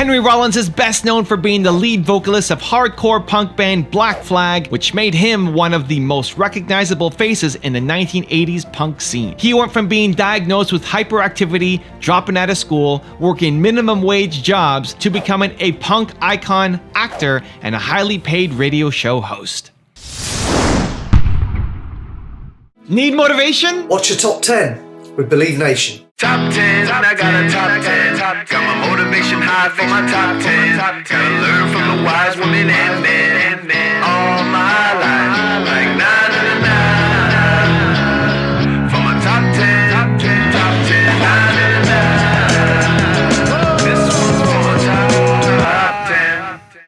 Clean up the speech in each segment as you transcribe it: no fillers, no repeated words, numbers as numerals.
Henry Rollins is best known for being the lead vocalist of hardcore punk band Black Flag, which made him one of the most recognizable faces in the 1980s punk scene. He went from being diagnosed with hyperactivity, dropping out of school, working minimum wage jobs, to becoming a punk icon, actor, and a highly paid radio show host. Need motivation? Watch your top 10 with Believe Nation. Top 10, I got a top 10. Got my motivation high for my top 10. Gotta learn from the wise women and men. All my life, like na na na na. For my top 10, top 10, na na na na. This one's for my top 10.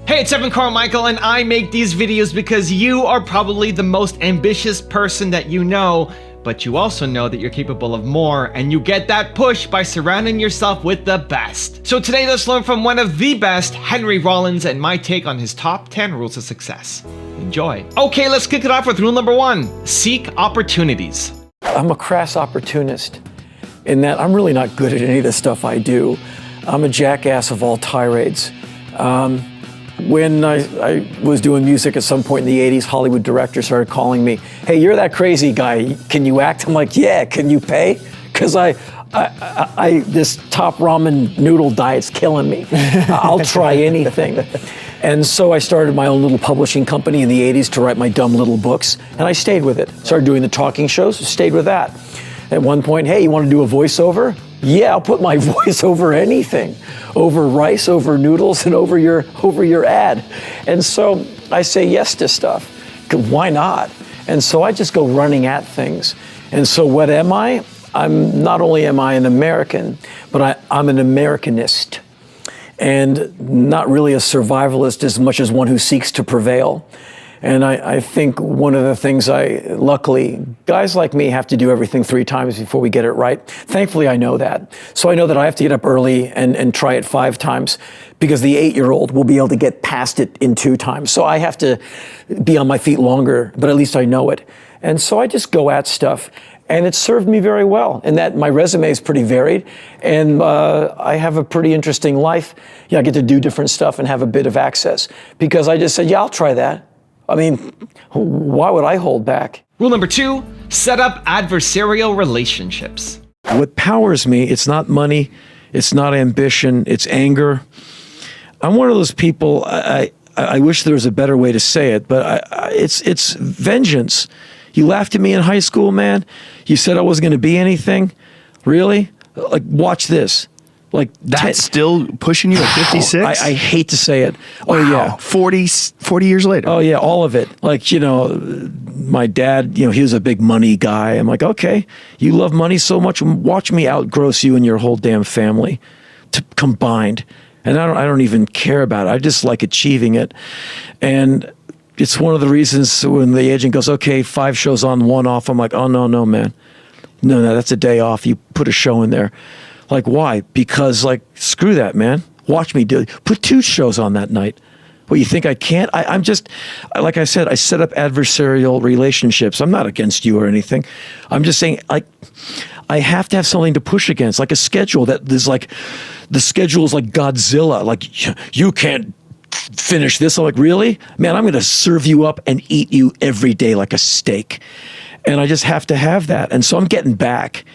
Hey, it's Carmichael, and I make these videos because you are probably the most ambitious person that you know, but you also know that you're capable of more, and you get that push by surrounding yourself with the best. So today, let's learn from one of the best, Henry Rollins, and my take on his top 10 rules of success. Enjoy. Okay, let's kick it off with rule number 1. Seek opportunities. I'm a crass opportunist in that I'm really not good at any of the stuff I do. I'm a jackass of all tirades. When I was doing music at some point in the 80s, Hollywood directors started calling me, "Hey, you're that crazy guy. Can you act?" I'm like, "Yeah, can you pay?" Because this top ramen noodle diet's killing me. I'll try anything. And so I started my own little publishing company in the 80s to write my dumb little books, and I stayed with it. Started doing the talking shows, stayed with that. At one point, "Hey, you want to do a voiceover?" "Yeah, I'll put my voice over anything, over rice, over noodles, and over your ad." And so I say yes to stuff. Why not? And so I just go running at things. And so what am I? Not only am I an American, but I'm an Americanist, and not really a survivalist as much as one who seeks to prevail. And I think one of the things luckily, guys like me have to do everything 3 times before we get it right. Thankfully, I know that. So I know that I have to get up early and try it 5 times, because the 8-year-old will be able to get past it in 2 times. So I have to be on my feet longer, but at least I know it. And so I just go at stuff. And it served me very well, in that my resume is pretty varied, and I have a pretty interesting life. Yeah, I get to do different stuff and have a bit of access, because I just said, yeah, I'll try that. I mean, why would I hold back? Rule number 2, set up adversarial relationships. What powers me, it's not money, it's not ambition, it's anger. I'm one of those people, I wish there was a better way to say it, but it's vengeance. You laughed at me in high school, man. You said I wasn't going to be anything. Really? Like, watch this. Like, that's still pushing you at 56? I hate to say it. Wow. Oh, yeah. 40 years later. Oh, yeah, all of it. Like, my dad, he was a big money guy. I'm like, okay, you love money so much, watch me outgross you and your whole damn family combined. And I don't even care about it. I just like achieving it. And it's one of the reasons when the agent goes, okay, 5 shows on, 1 off, I'm like, oh, no, man. No, that's a day off. You put a show in there. Like, why? Because, like, screw that, man. Watch me do it. Put 2 shows on that night. Well, you think I can't? I'm just, like I said, I set up adversarial relationships. I'm not against you or anything. I'm just saying, like, I have to have something to push against, like a schedule that is like, the schedule is like Godzilla. Like, you can't finish this. I'm like, really? Man, I'm going to serve you up and eat you every day like a steak. And I just have to have that. And so I'm getting back.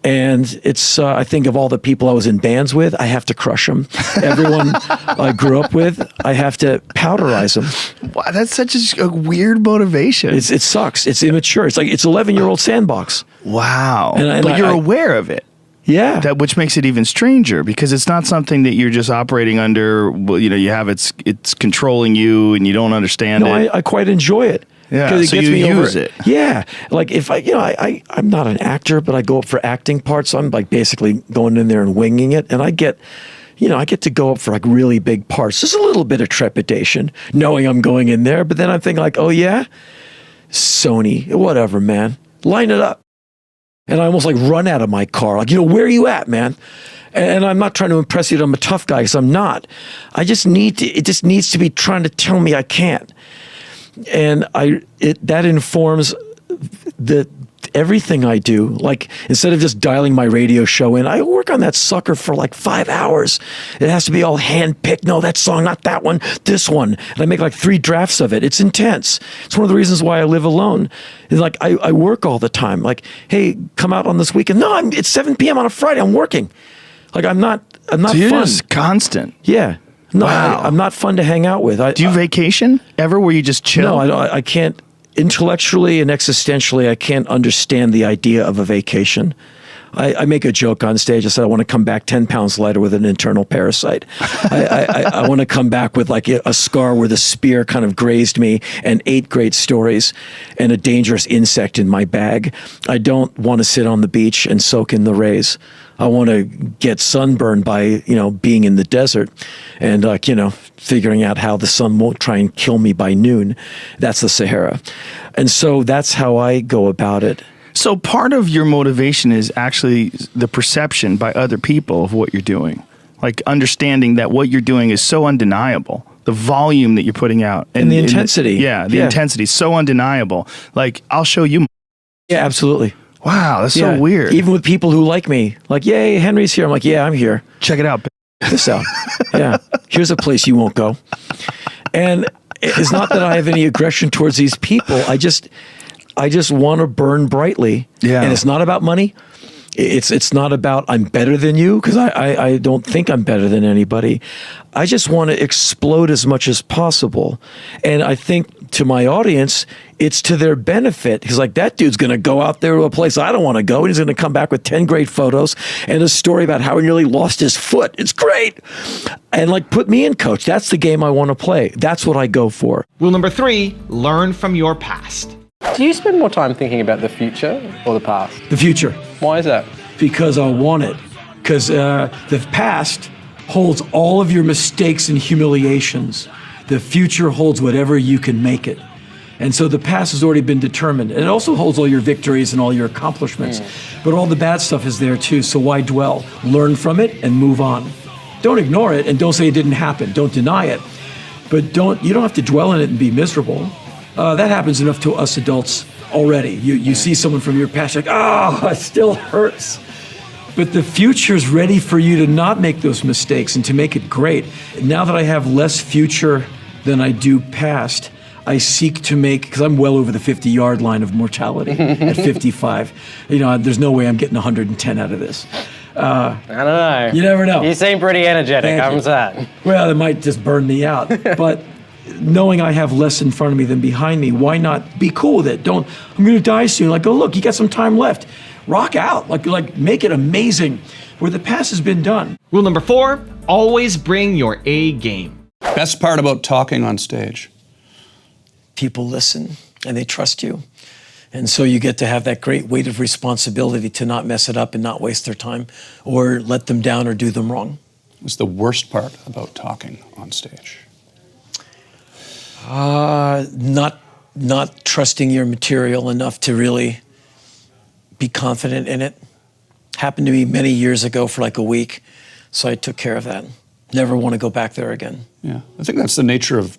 And it's, I think of all the people I was in bands with, I have to crush them. Everyone I grew up with, I have to powderize them. Wow, that's such a weird motivation. It sucks. It's immature. It's like, it's 11-year-old sandbox. Wow. But you're aware of it. Yeah. Which makes it even stranger, because it's not something that you're just operating under. Well, you have it's controlling you and you don't understand it. No, I quite enjoy it. Yeah, because it so gets you me use over it. Yeah, like if I'm not an actor, but I go up for acting parts. So I'm like basically going in there and winging it, and I get to go up for like really big parts. There's a little bit of trepidation knowing I'm going in there, but then I'm thinking like, oh yeah, Sony, whatever, man, line it up. And I almost like run out of my car, like, where are you at, man? And I'm not trying to impress you that I'm a tough guy, because I'm not. It just needs to be trying to tell me I can't. And that informs everything I do. Like, instead of just dialing my radio show in, I work on that sucker for like 5 hours. It has to be all hand-picked. No, that song, not that one, this one. And I make like 3 drafts of it. It's intense. It's one of the reasons why I live alone. It's like, I work all the time. Like, hey, come out on this weekend. No, it's 7 p.m. on a Friday. I'm working. Like, I'm not So you're fun. just constant. Yeah. No, Wow. I'm not fun to hang out with. Do you vacation ever where you just chill? No, I can't. Intellectually and existentially, I can't understand the idea of a vacation. I make a joke on stage. I said, I want to come back 10 pounds lighter with an internal parasite. I want to come back with like a scar where the spear kind of grazed me, and 8 great stories and a dangerous insect in my bag. I don't want to sit on the beach and soak in the rays. I want to get sunburned by, being in the desert and figuring out how the sun won't try and kill me by noon. That's the Sahara. And so that's how I go about it. So part of your motivation is actually the perception by other people of what you're doing. Like understanding that what you're doing is so undeniable. The volume that you're putting out. And the intensity. The intensity is so undeniable. Like, I'll show you. Yeah, absolutely. Wow, that's so weird. Even with people who like me. Like, yay, Henry's here. I'm like, yeah, I'm here. Check it out. Check this out. Yeah. Here's a place you won't go. And it's not that I have any aggression towards these people. I just want to burn brightly. Yeah. And it's not about money. It's not about I'm better than you, because I don't think I'm better than anybody. I just want to explode as much as possible. And I think to my audience, it's to their benefit. He's like, that dude's going to go out there to a place I don't want to go, and he's going to come back with 10 great photos and a story about how he nearly lost his foot. It's great. And like, put me in, coach. That's the game I want to play. That's what I go for. Rule number 3, learn from your past. Do you spend more time thinking about the future or the past? The future. Why is that? Because I want it. Because the past holds all of your mistakes and humiliations. The future holds whatever you can make it. And so the past has already been determined. And it also holds all your victories and all your accomplishments. But all the bad stuff is there too, so why dwell? Learn from it and move on. Don't ignore it and don't say it didn't happen. Don't deny it. But you don't have to dwell in it and be miserable. That happens enough to us adults already. You see someone from your past, you're like, oh, it still hurts. But the future's ready for you to not make those mistakes and to make it great. Now that I have less future than I do past, I seek to make, because I'm well over the 50-yard line of mortality at 55. There's no way I'm getting 110 out of this. I don't know. You never know. You seem pretty energetic. I'm sad. Well, it might just burn me out. But knowing I have less in front of me than behind me, why not be cool with it? I'm going to die soon. Like, oh, look, you got some time left. Rock out. Like make it amazing where the past has been done. Rule number 4, always bring your A game. Best part about talking on stage. People listen and they trust you. And so you get to have that great weight of responsibility to not mess it up and not waste their time or let them down or do them wrong. What's the worst part about talking on stage? Not trusting your material enough to really be confident in it. Happened to me many years ago for like a week, so I took care of that. Never want to go back there again. Yeah, I think that's the nature of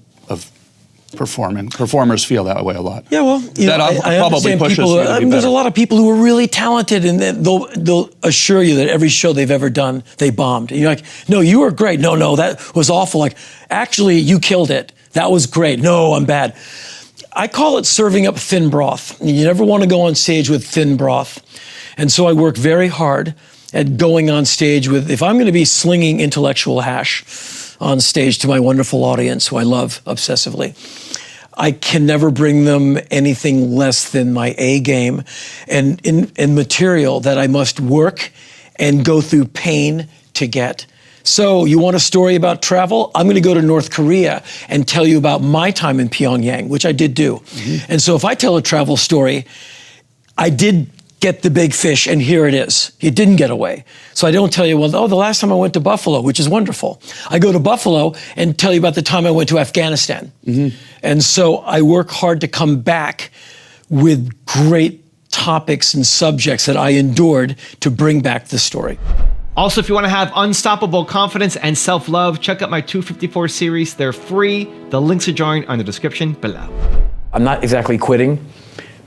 performing. Performers feel that way a lot. Yeah, well, I probably understand pushes people. you to be There's a better. lot of people who are really talented, and they'll assure you that every show they've ever done, they bombed. And you're like, no, you were great. No, that was awful. Like, actually, you killed it. That was great. No, I'm bad. I call it serving up thin broth. You never want to go on stage with thin broth. And so I work very hard at going on stage with, if I'm going to be slinging intellectual hash on stage to my wonderful audience, who I love obsessively, I can never bring them anything less than my A game and in material that I must work and go through pain to get. So you want a story about travel? I'm going to go to North Korea and tell you about my time in Pyongyang, which I did do. Mm-hmm. And so if I tell a travel story, I did get the big fish, and here it is. It didn't get away. So I don't tell you, well, the last time I went to Buffalo, which is wonderful. I go to Buffalo and tell you about the time I went to Afghanistan. Mm-hmm. And so I work hard to come back with great topics and subjects that I endured to bring back the story. Also, if you want to have unstoppable confidence and self-love, check out my 254 series. They're free. The links to join are in the description below. I'm not exactly quitting,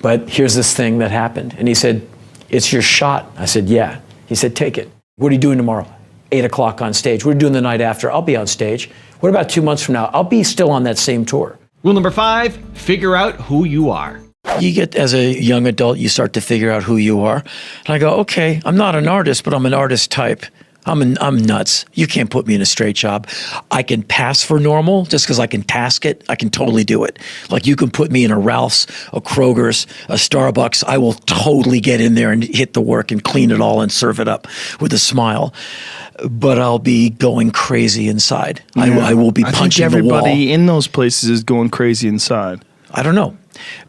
but here's this thing that happened. And he said, it's your shot. I said, yeah. He said, take it. What are you doing tomorrow? 8 o'clock on stage. What are you doing the night after? I'll be on stage. What about 2 months from now? I'll be still on that same tour. Rule number 5, figure out who you are. You get, as a young adult, you start to figure out who you are. And I go, okay, I'm not an artist, but I'm an artist type. I'm nuts. You can't put me in a straight job. I can pass for normal just because I can task it. I can totally do it. Like you can put me in a Ralph's, a Kroger's, a Starbucks. I will totally get in there and hit the work and clean it all and serve it up with a smile. But I'll be going crazy inside. Yeah. I will be punching the wall. Everybody in those places is going crazy inside. I don't know.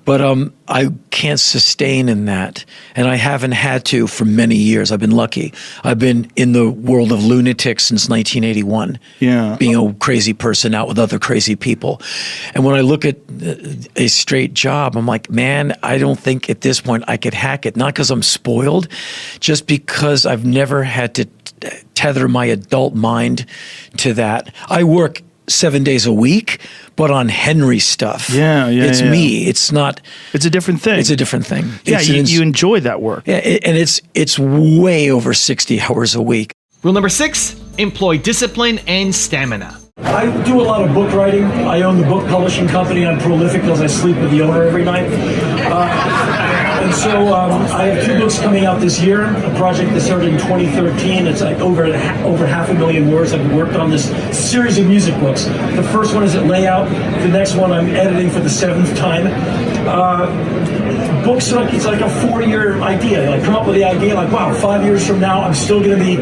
But I can't sustain in that. And I haven't had to for many years. I've been lucky. I've been in the world of lunatics since 1981. Yeah. Being a crazy person out with other crazy people. And when I look at a straight job, I'm like, man, I don't think at this point I could hack it. Not because I'm spoiled, just because I've never had to tether my adult mind to that. I work 7 days a week, but on Henry stuff. Yeah. It's me. It's not. It's a different thing. It's a different thing. Yeah, you enjoy that work. Yeah, and it's way over 60 hours a week. Rule number 6, employ discipline and stamina. I do a lot of book writing. I own the book publishing company. I'm prolific because I sleep with the owner every night. And so I have 2 books coming out this year. A project that started in 2013. It's like over 500,000 words. I've worked on this series of music books. The first one is at Layout. The next one I'm editing for the 7th time. Books, it's like a 4-year idea. Like come up with the idea, like wow, 5 years from now, I'm still going to be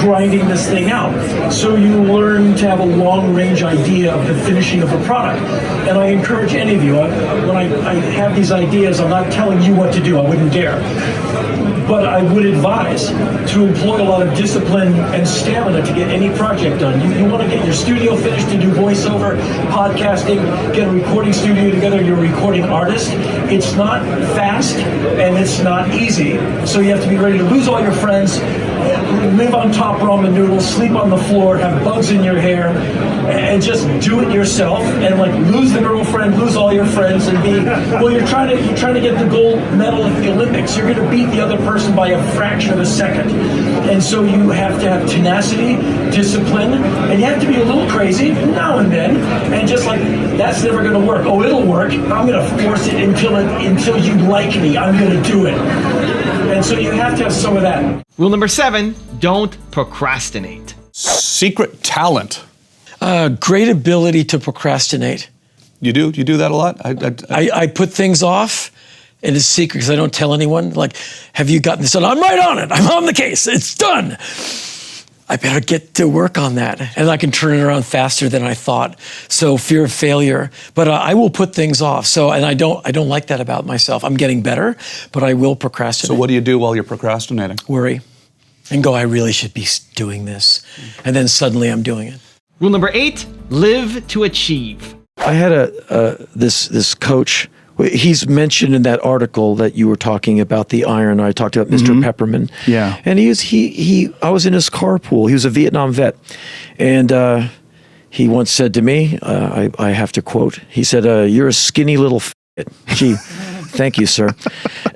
grinding this thing out. So you learn to have a long-range idea of the finishing of a product. And I encourage any of you, when I have these ideas, I'm not telling you what to do. I wouldn't dare. But I would advise to employ a lot of discipline and stamina to get any project done. You want to get your studio finished to do voiceover, podcasting, get a recording studio together, you're a recording artist. It's not fast and it's not easy. So you have to be ready to lose all your friends, live on top ramen noodles, sleep on the floor, have bugs in your hair, and just do it yourself and like lose the girlfriend, lose all your friends, and be you're trying to get the gold medal at the Olympics. You're going to beat the other person by a fraction of a second. And so you have to have tenacity, discipline, and you have to be a little crazy now and then, and just like that's never going to work. Oh, it'll work. I'm going to force it until you like me. I'm going to do it. And so you have to have some of that. Rule number 7, don't procrastinate. Secret talent. Great ability to procrastinate. You do? You do that a lot? I put things off, and it's secret because I don't tell anyone. Like, have you gotten this done? I'm right on it. I'm on the case. It's done. I better get to work on that. And I can turn it around faster than I thought. So fear of failure. But I will put things off. So, and I don't like that about myself. I'm getting better, but I will procrastinate. So what do you do while you're procrastinating? Worry. And go, I really should be doing this. And then suddenly I'm doing it. Rule number 8, live to achieve. I had this coach. He's mentioned in that article that you were talking about the iron. I talked about Mr. Pepperman. Yeah. And I was in his carpool. He was a Vietnam vet. And he once said to me, I have to quote, he said, you're a skinny little Gee, thank you, sir.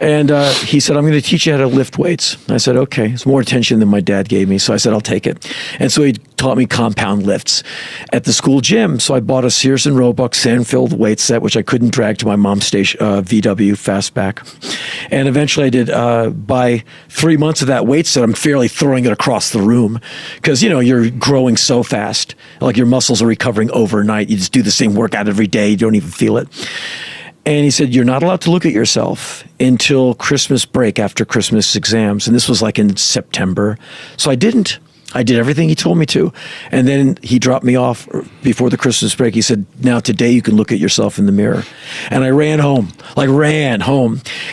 And he said, I'm going to teach you how to lift weights. I said, okay. It's more attention than my dad gave me. So I said, I'll take it. And so he taught me compound lifts at the school gym. So I bought a Sears and Roebuck sand-filled weight set, which I couldn't drag to my mom's station, VW Fastback. And eventually I did, by 3 months of that weight set, I'm fairly throwing it across the room because, you're growing so fast. Like your muscles are recovering overnight. You just do the same workout every day. You don't even feel it. And he said, you're not allowed to look at yourself until Christmas break after Christmas exams. And this was like in September. So I didn't. I did everything he told me to. And then he dropped me off before the Christmas break. He said, now today you can look at yourself in the mirror. And I ran home.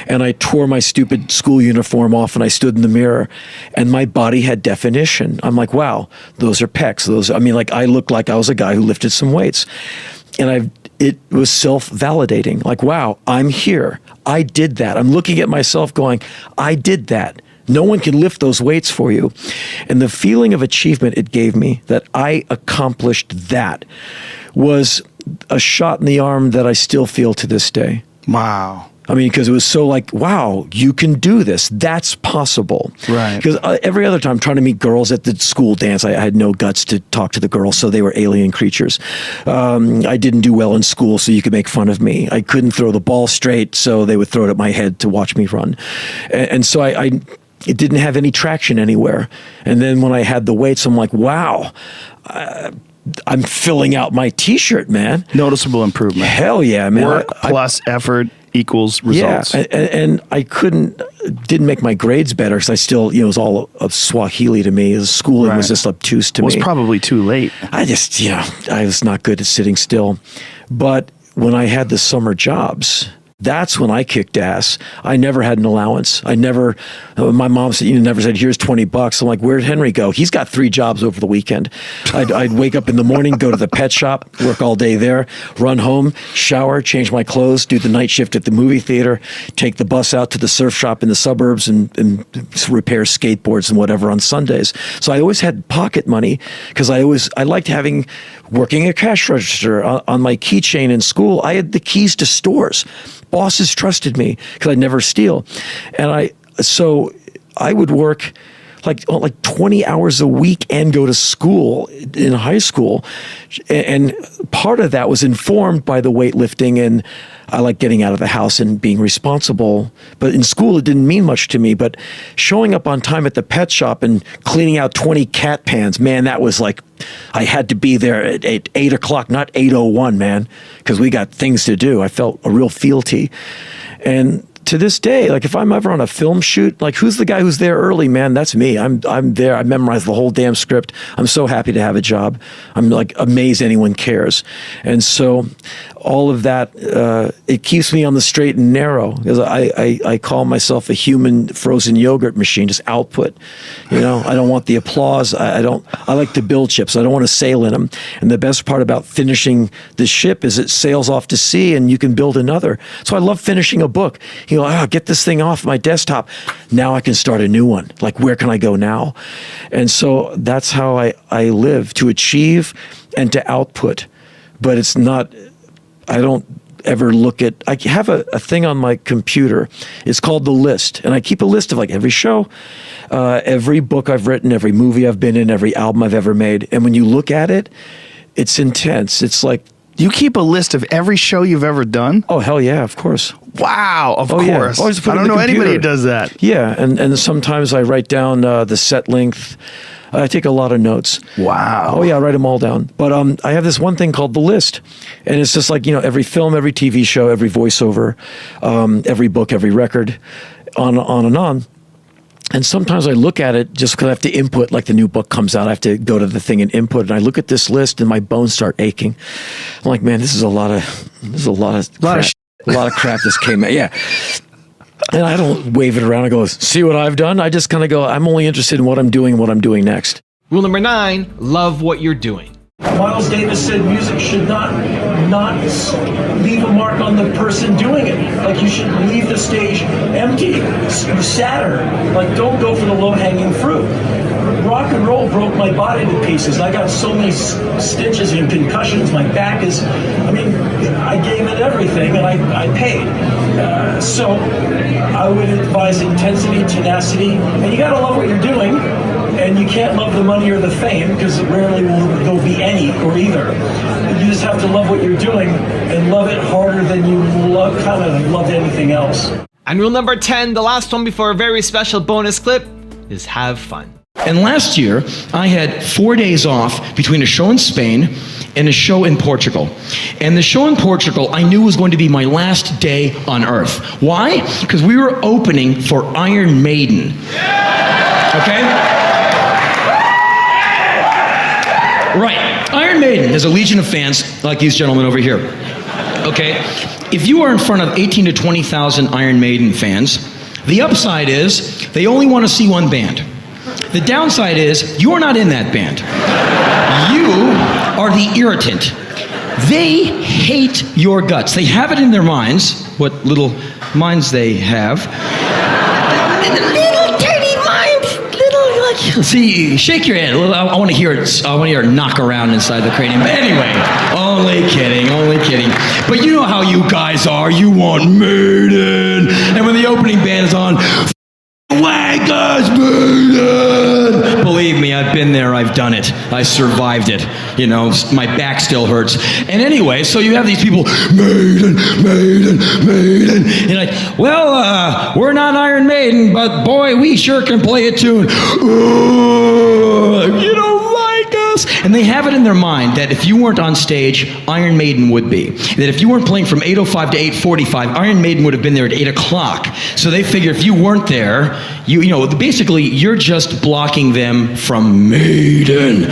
And I tore my stupid school uniform off and I stood in the mirror and my body had definition. I'm like, wow, those are pecs. I looked like I was a guy who lifted some weights. And it was self-validating. Like, wow, I'm here. I did that. I'm looking at myself going, I did that. No one can lift those weights for you. And the feeling of achievement it gave me that I accomplished that was a shot in the arm that I still feel to this day. Wow. I mean, because it was so like, wow, you can do this. That's possible. Right. Because every other time trying to meet girls at the school dance, I had no guts to talk to the girls, so they were alien creatures. I didn't do well in school, so you could make fun of me. I couldn't throw the ball straight, so they would throw it at my head to watch me run. And so it didn't have any traction anywhere. And then when I had the weights, I'm like, wow, I'm filling out my T-shirt, man. Noticeable improvement. Hell yeah, man. Work plus effort equals results. Yeah, and I didn't make my grades better because I still, it was all of Swahili to me. Schooling was just obtuse to me. It was probably too late. I just, I was not good at sitting still. But when I had the summer jobs, that's when I kicked ass. I never had an allowance. I never, my mom said, never said, here's $20. I'm like, where'd Henry go? He's got 3 jobs over the weekend. I'd wake up in the morning, go to the pet shop, work all day there, run home, shower, change my clothes, do the night shift at the movie theater, take the bus out to the surf shop in the suburbs and repair skateboards and whatever on Sundays. So I always had pocket money because I liked working a cash register on my keychain in school. I had the keys to stores. Bosses trusted me because I'd never steal. And so I would work like 20 hours a week and go to school in high school. And part of that was informed by the weightlifting, and I like getting out of the house and being responsible. But in school, it didn't mean much to me. But showing up on time at the pet shop and cleaning out 20 cat pans, man, that was like, I had to be there at 8 o'clock, not 8:01, man, because we got things to do. I felt a real fealty. And to this day, like if I'm ever on a film shoot, like who's the guy who's there early, man? That's me. I'm there. I memorized the whole damn script. I'm so happy to have a job. I'm like amazed anyone cares. And so all of that, it keeps me on the straight and narrow because I call myself a human frozen yogurt machine, just output. I don't want the applause. I like to build ships. I don't want to sail in them. And the best part about finishing the ship is it sails off to sea and you can build another. So I love finishing a book. Get this thing off my desktop. Now I can start a new one. Like, where can I go now? And so that's how I live, to achieve and to output. But it's not, I don't ever look at, I have a thing on my computer. It's called The List. And I keep a list of like every show, every book I've written, every movie I've been in, every album I've ever made. And when you look at it, it's intense. It's like, you keep a list of every show you've ever done? Oh, hell yeah, of course. Wow, of course. Yeah. I don't know anybody who does that. Yeah, and sometimes I write down the set length. I take a lot of notes. Wow. Oh yeah, I write them all down. But I have this one thing called The List. And it's just like, every film, every TV show, every voiceover, every book, every record, on and on. And sometimes I look at it just because I have to input, like the new book comes out, I have to go to the thing and input, and I look at this list and my bones start aching. I'm like, man, this is a lot of crap this came out. Yeah. And I don't wave it around and go, see what I've done? I just kind of go, I'm only interested in what I'm doing and what I'm doing next. Rule number 9, love what you're doing. Miles Davis said music should not leave a mark on the person doing it. Like, you should leave the stage empty, sadder. Like, don't go for the low-hanging fruit. Rock and roll broke my body to pieces. I got so many stitches and concussions. My back is, I gave it everything, and I paid. So I would advise intensity, tenacity, and you gotta love what you're doing. And you can't love the money or the fame, because rarely will there be any or either. You just have to love what you're doing and love it harder than you loved anything else. And rule number 10, the last one before a very special bonus clip, is have fun. And last year, I had 4 days off between a show in Spain and a show in Portugal. And the show in Portugal, I knew was going to be my last day on Earth. Why? Because we were opening for Iron Maiden. Okay? Right. Iron Maiden has a legion of fans like these gentlemen over here. Okay? If you are in front of 18 to 20,000 Iron Maiden fans, the upside is they only want to see one band. The downside is you are not in that band. You are the irritant. They hate your guts. They have it in their minds, what little minds they have. Little tiny minds, little like See, shake your head. I want to hear it. I want to hear it knock around inside the cranium. But anyway, only kidding, only kidding. But you know how you guys are. You want Maiden. And when the opening band is on, Wankers Maiden! Believe me, I've been there, I've done it. I survived it. You know, my back still hurts. And anyway, so you have these people, Maiden, Maiden, Maiden. And you're like, well, we're not Iron Maiden, but boy, we sure can play a tune. You don't like us. And they have it in their mind that if you weren't on stage, Iron Maiden would be. That if you weren't playing from 8:05 to 8:45, Iron Maiden would have been there at 8 o'clock. So they figure if you weren't there, you know, basically you're just blocking them from Maiden.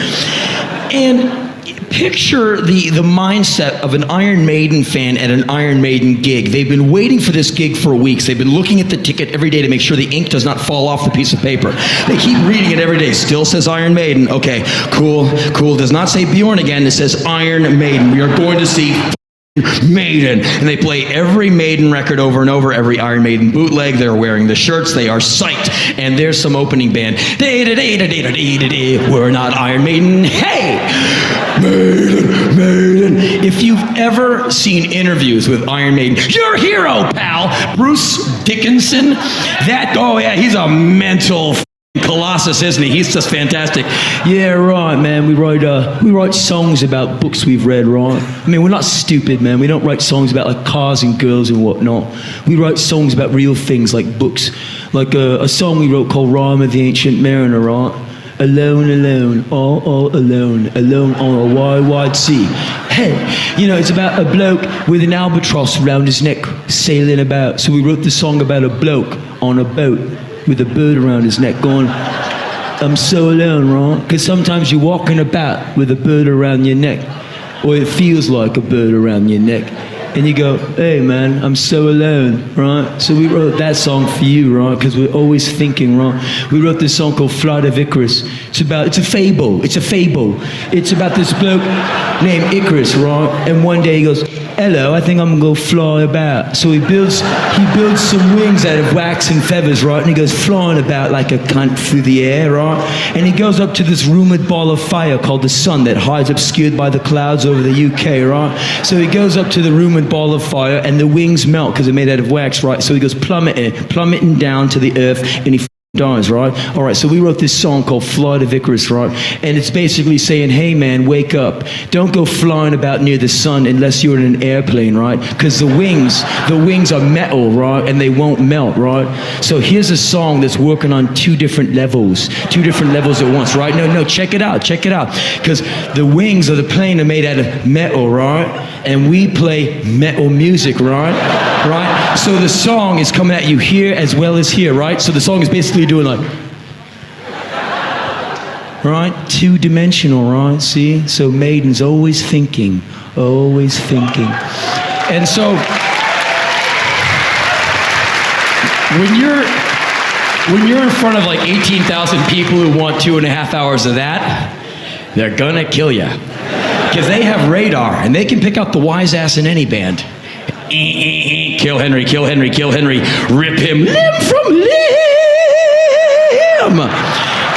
And picture the mindset of an Iron Maiden fan at an Iron Maiden gig. They've been waiting for this gig for weeks. They've been looking at the ticket every day to make sure the ink does not fall off the piece of paper. They keep reading it every day. Still says Iron Maiden. Okay, cool, cool. Does not say Bjorn again. It says Iron Maiden. We are going to see Maiden. And they play every Maiden record over and over, every Iron Maiden bootleg. They're wearing the shirts. They are psyched. And there's some opening band. We're not Iron Maiden. Hey! Maiden, Maiden. If you've ever seen interviews with Iron Maiden, your hero, pal, Bruce Dickinson, oh yeah, he's a mental colossus, isn't he? He's just fantastic. Yeah, right, man. We write songs about books we've read, right? I mean, we're not stupid, man. We don't write songs about like cars and girls and whatnot. We write songs about real things like books. Like a song we wrote called Rhyme of the Ancient Mariner, right? Alone, alone, all alone, alone on a wide, wide sea. Hey, you know, it's about a bloke with an albatross around his neck sailing about. So we wrote the song about a bloke on a boat with a bird around his neck going, I'm so alone, right? Because sometimes you're walking about with a bird around your neck, or it feels like a bird around your neck. And you go, hey man, I'm so alone, right? So we wrote that song for you, right? Because we're always thinking, right? We wrote this song called Flight of Icarus. It's a fable. It's about this bloke named Icarus, right? And one day he goes, hello, I think I'm gonna go fly about. So he builds some wings out of wax and feathers, right? And he goes flying about like a cunt through the air, right? And he goes up to this rumored ball of fire called the sun that hides obscured by the clouds over the UK, right? So he goes up to the rumored ball of fire and the wings melt because they're made out of wax, right? So he goes plummeting down to the earth and he dies, right? All right, so we wrote this song called Flight of Icarus, right? And it's basically saying, hey man, wake up. Don't go flying about near the sun unless you're in an airplane, right? Because the wings are metal, right? And they won't melt, right? So here's a song that's working on two different levels at once, right? No, check it out. Because the wings of the plane are made out of metal, right? And we play metal music, right? So the song is coming at you here as well as here, right? So the song is basically doing like, right? Two-dimensional, right? See? So Maiden's always thinking. And so when you're in front of like 18,000 people who want 2.5 hours of that, they're gonna kill you. Because they have radar and they can pick out the wise ass in any band. Kill Henry, rip him limb from limb.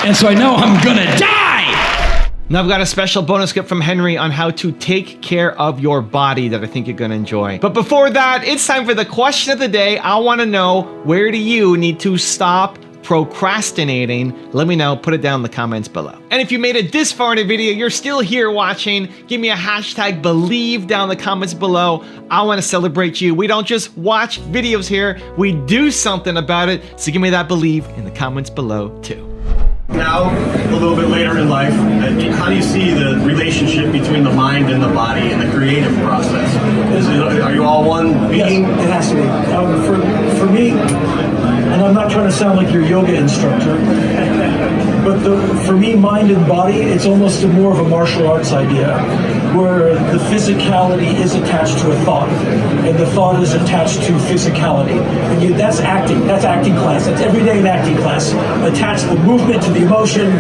And so I know I'm gonna die. Now I've got a special bonus clip from Henry on how to take care of your body that I think you're gonna enjoy. But before that, it's time for the question of the day. I wanna know, where do you need to stop procrastinating? Let me know, put it down in the comments below. And if you made it this far in the video, you're still here watching, give me a hashtag believe down in the comments below. I want to celebrate you. We don't just watch videos here, we do something about it. So give me that believe in the comments below too. Now, a little bit later in life, how do you see the relationship between the mind and the body in the creative process? Are you all one being? Yes, it has to be. For me, and I'm not trying to sound like your yoga instructor, but for me, mind and body, it's almost more of a martial arts idea, where the physicality is attached to a thought, and the thought is attached to physicality. And that's acting class. That's every day in acting class. Attach the movement to the emotion,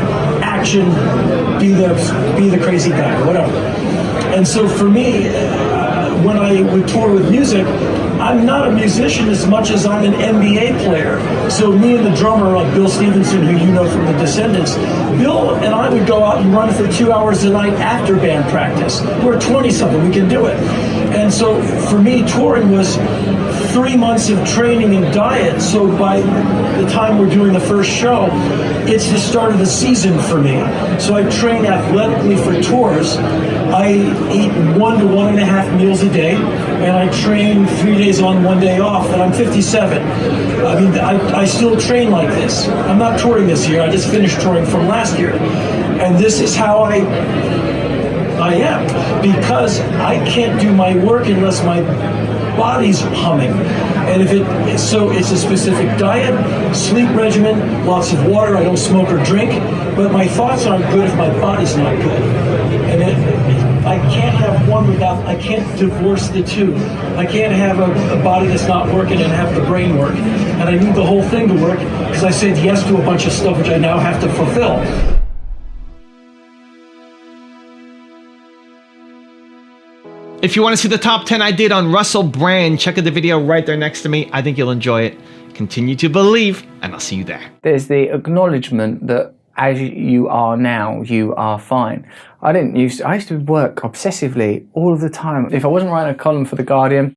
action, be the crazy guy, or whatever. And so for me, when I would tour with music, I'm not a musician as much as I'm an NBA player. So me and the drummer, like Bill Stevenson, who you know from the Descendants, Bill and I would go out and run for 2 hours a night after band practice. We're 20-something, we can do it. And so for me, touring was 3 months of training and diet. So by the time we're doing the first show, it's the start of the season for me. So I train athletically for tours. I eat 1 to 1.5 meals a day, and I train 3 days on, 1 day off, and I'm 57. I mean, I still train like this. I'm not touring this year, I just finished touring from last year. And this is how I am, because I can't do my work unless my body's humming. And so it's a specific diet, sleep regimen, lots of water. I don't smoke or drink, but my thoughts aren't good if my body's not good. And I can't have one without, I can't divorce the two. I can't have a body that's not working and have the brain work. And I need the whole thing to work because I said yes to a bunch of stuff which I now have to fulfill. If you want to see the top 10 I did on Russell Brand, check out the video right there next to me. I think you'll enjoy it. Continue to believe, and I'll see you there. There's the acknowledgement that as you are now, you are fine. I used to work obsessively all of the time. If I wasn't writing a column for The Guardian,